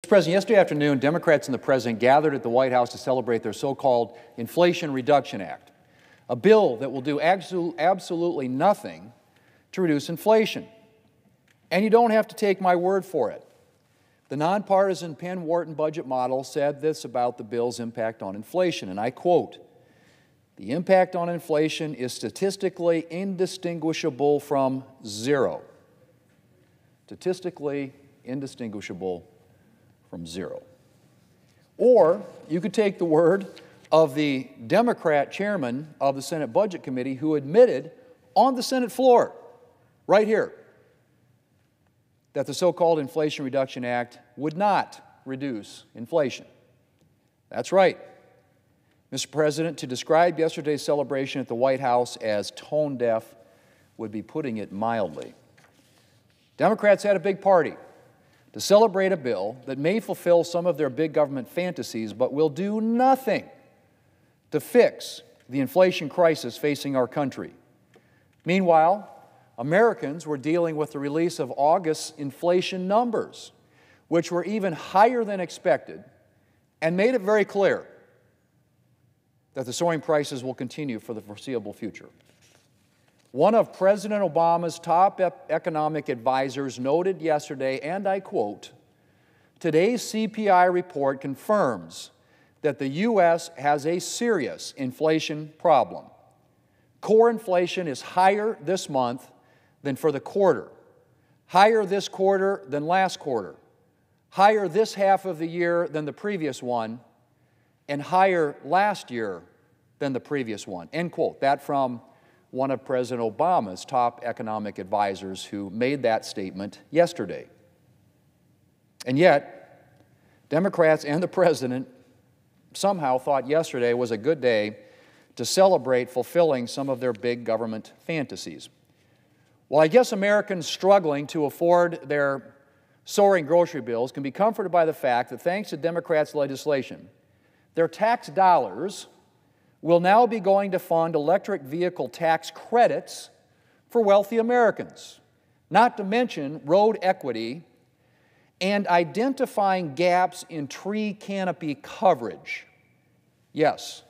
Mr. President, yesterday afternoon, Democrats and the President gathered at the White House to celebrate their so-called Inflation Reduction Act, a bill that will do absolutely nothing to reduce inflation. And you don't have to take my word for it. The nonpartisan Penn-Wharton budget model said this about the bill's impact on inflation, and I quote, "The impact on inflation is statistically indistinguishable from zero." Statistically indistinguishable from zero. Or you could take the word of the Democrat chairman of the Senate Budget Committee who admitted on the Senate floor, right here, that the so-called Inflation Reduction Act would not reduce inflation. That's right. Mr. President, to describe yesterday's celebration at the White House as tone-deaf would be putting it mildly. Democrats had a big party to celebrate a bill that may fulfill some of their big government fantasies, but will do nothing to fix the inflation crisis facing our country. Meanwhile, Americans were dealing with the release of August's inflation numbers, which were even higher than expected, and made it very clear that the soaring prices will continue for the foreseeable future. One of President Obama's top economic advisors noted yesterday, and I quote, "Today's CPI report confirms that the U.S. has a serious inflation problem. Core inflation is higher this month than for the quarter, higher this quarter than last quarter, higher this half of the year than the previous one, and higher last year than the previous one." End quote. That from one of President Obama's top economic advisors who made that statement yesterday. And yet, Democrats and the President somehow thought yesterday was a good day to celebrate fulfilling some of their big government fantasies. Well, I guess Americans struggling to afford their soaring grocery bills can be comforted by the fact that thanks to Democrats' legislation, their tax dollars will now be going to fund electric vehicle tax credits for wealthy Americans, not to mention road equity and identifying gaps in tree canopy coverage. Yes,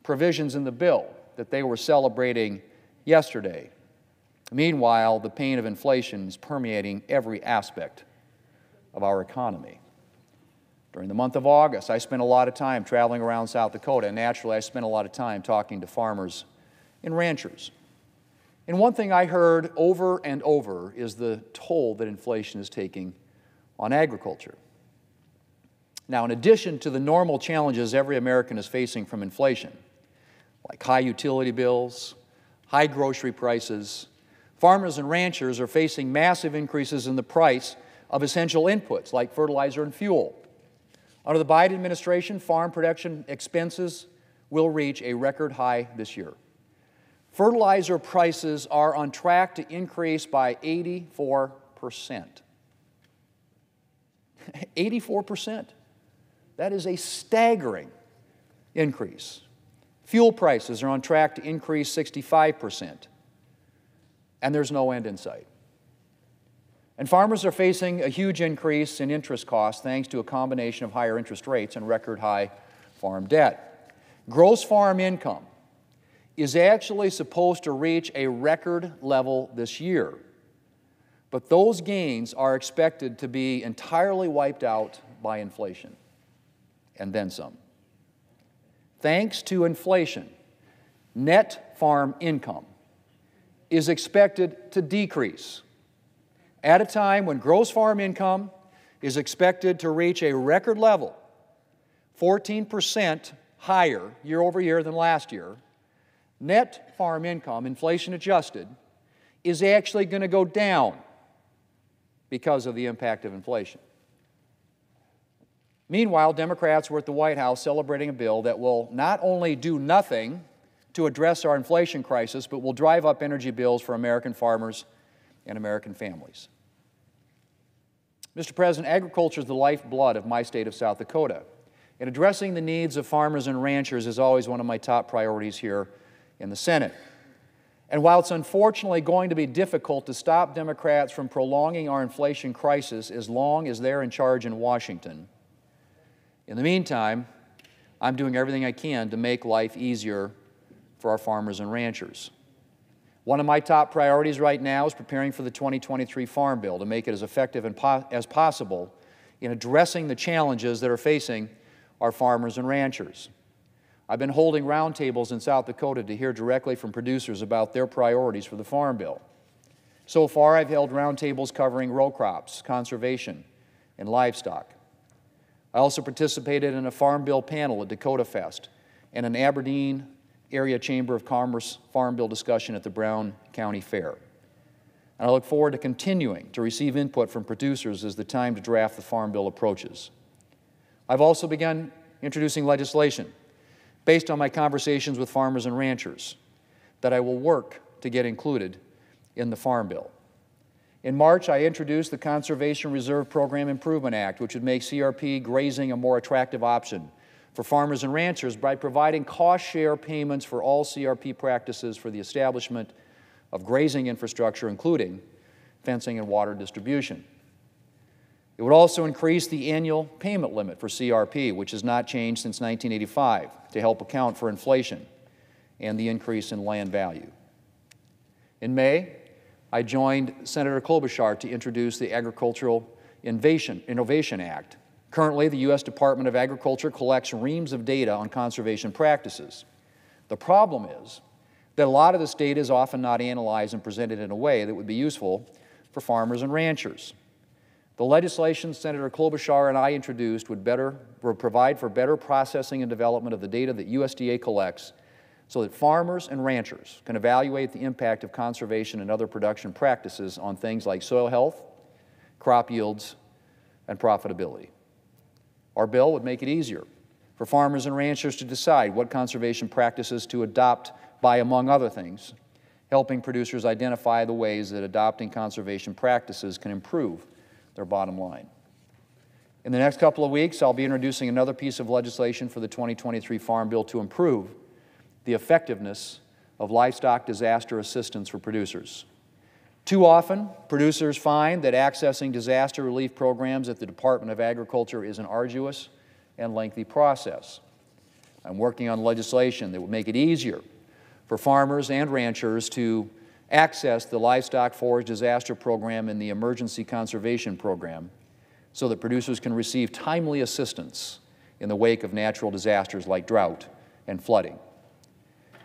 provisions in the bill that they were celebrating yesterday. Meanwhile, the pain of inflation is permeating every aspect of our economy. During the month of August, I spent a lot of time traveling around South Dakota, and naturally I spent a lot of time talking to farmers and ranchers. And one thing I heard over and over is the toll that inflation is taking on agriculture. Now, in addition to the normal challenges every American is facing from inflation, like high utility bills, high grocery prices, farmers and ranchers are facing massive increases in the price of essential inputs like fertilizer and fuel. Under the Biden administration, farm production expenses will reach a record high this year. Fertilizer prices are on track to increase by 84%. 84%. That is a staggering increase. Fuel prices are on track to increase 65%. And there's no end in sight. And farmers are facing a huge increase in interest costs thanks to a combination of higher interest rates and record high farm debt. Gross farm income is actually supposed to reach a record level this year, but those gains are expected to be entirely wiped out by inflation, and then some. Thanks to inflation, net farm income is expected to decrease at a time when gross farm income is expected to reach a record level, 14% higher year over year than last year. Net farm income, inflation adjusted, is actually going to go down because of the impact of inflation. Meanwhile, Democrats were at the White House celebrating a bill that will not only do nothing to address our inflation crisis, but will drive up energy bills for American farmers and American families. Mr. President, agriculture is the lifeblood of my state of South Dakota, and addressing the needs of farmers and ranchers is always one of my top priorities here in the Senate. And while it's unfortunately going to be difficult to stop Democrats from prolonging our inflation crisis as long as they're in charge in Washington, in the meantime, I'm doing everything I can to make life easier for our farmers and ranchers. One of my top priorities right now is preparing for the 2023 Farm Bill to make it as effective as possible in addressing the challenges that are facing our farmers and ranchers. I've been holding roundtables in South Dakota to hear directly from producers about their priorities for the Farm Bill. So far, I've held roundtables covering row crops, conservation, and livestock. I also participated in a Farm Bill panel at Dakota Fest and an Aberdeen Area Chamber of Commerce Farm Bill discussion at the Brown County Fair. And I look forward to continuing to receive input from producers as the time to draft the Farm Bill approaches. I've also begun introducing legislation based on my conversations with farmers and ranchers that I will work to get included in the Farm Bill. In March, I introduced the Conservation Reserve Program Improvement Act, which would make CRP grazing a more attractive option for farmers and ranchers by providing cost-share payments for all CRP practices for the establishment of grazing infrastructure, including fencing and water distribution. It would also increase the annual payment limit for CRP, which has not changed since 1985, to help account for inflation and the increase in land value. In May, I joined Senator Klobuchar to introduce the Agricultural Innovation Act. Currently, the U.S. Department of Agriculture collects reams of data on conservation practices. The problem is that a lot of this data is often not analyzed and presented in a way that would be useful for farmers and ranchers. The legislation Senator Klobuchar and I introduced would provide for better processing and development of the data that USDA collects so that farmers and ranchers can evaluate the impact of conservation and other production practices on things like soil health, crop yields, and profitability. Our bill would make it easier for farmers and ranchers to decide what conservation practices to adopt by, among other things, helping producers identify the ways that adopting conservation practices can improve their bottom line. In the next couple of weeks, I'll be introducing another piece of legislation for the 2023 Farm Bill to improve the effectiveness of livestock disaster assistance for producers. Too often, producers find that accessing disaster relief programs at the Department of Agriculture is an arduous and lengthy process. I'm working on legislation that would make it easier for farmers and ranchers to access the Livestock Forage Disaster Program and the Emergency Conservation Program so that producers can receive timely assistance in the wake of natural disasters like drought and flooding.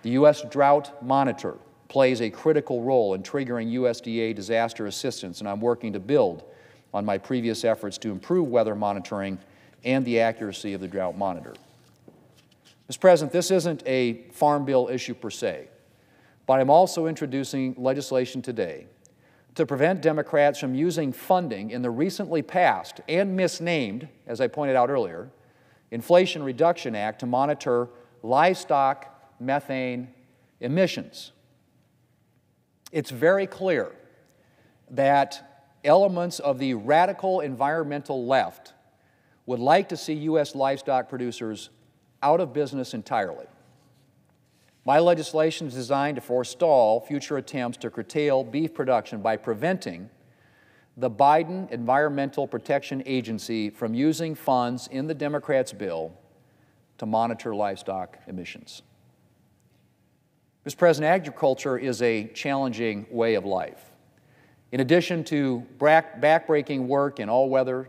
The U.S. Drought Monitor plays a critical role in triggering USDA disaster assistance, and I'm working to build on my previous efforts to improve weather monitoring and the accuracy of the Drought Monitor. Mr. President, this isn't a Farm Bill issue per se, but I'm also introducing legislation today to prevent Democrats from using funding in the recently passed and misnamed, as I pointed out earlier, Inflation Reduction Act to monitor livestock methane emissions. It's very clear that elements of the radical environmental left would like to see U.S. livestock producers out of business entirely. My legislation is designed to forestall future attempts to curtail beef production by preventing the Biden Environmental Protection Agency from using funds in the Democrats' bill to monitor livestock emissions. Mr. President, agriculture is a challenging way of life. In addition to backbreaking work in all weather,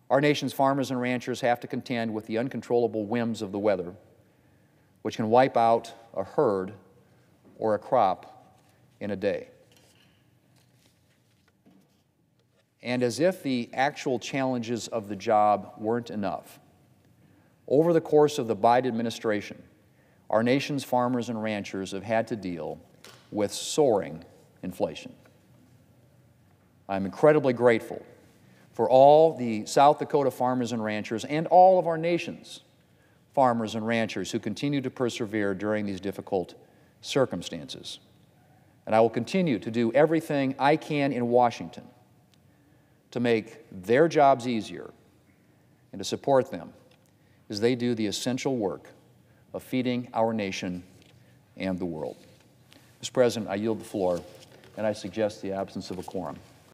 our nation's farmers and ranchers have to contend with the uncontrollable whims of the weather, which can wipe out a herd or a crop in a day. And as if the actual challenges of the job weren't enough, over the course of the Biden administration, our nation's farmers and ranchers have had to deal with soaring inflation. I'm incredibly grateful for all the South Dakota farmers and ranchers and all of our nation's farmers and ranchers who continue to persevere during these difficult circumstances. And I will continue to do everything I can in Washington to make their jobs easier and to support them as they do the essential work of feeding our nation and the world. Mr. President, I yield the floor, and I suggest the absence of a quorum.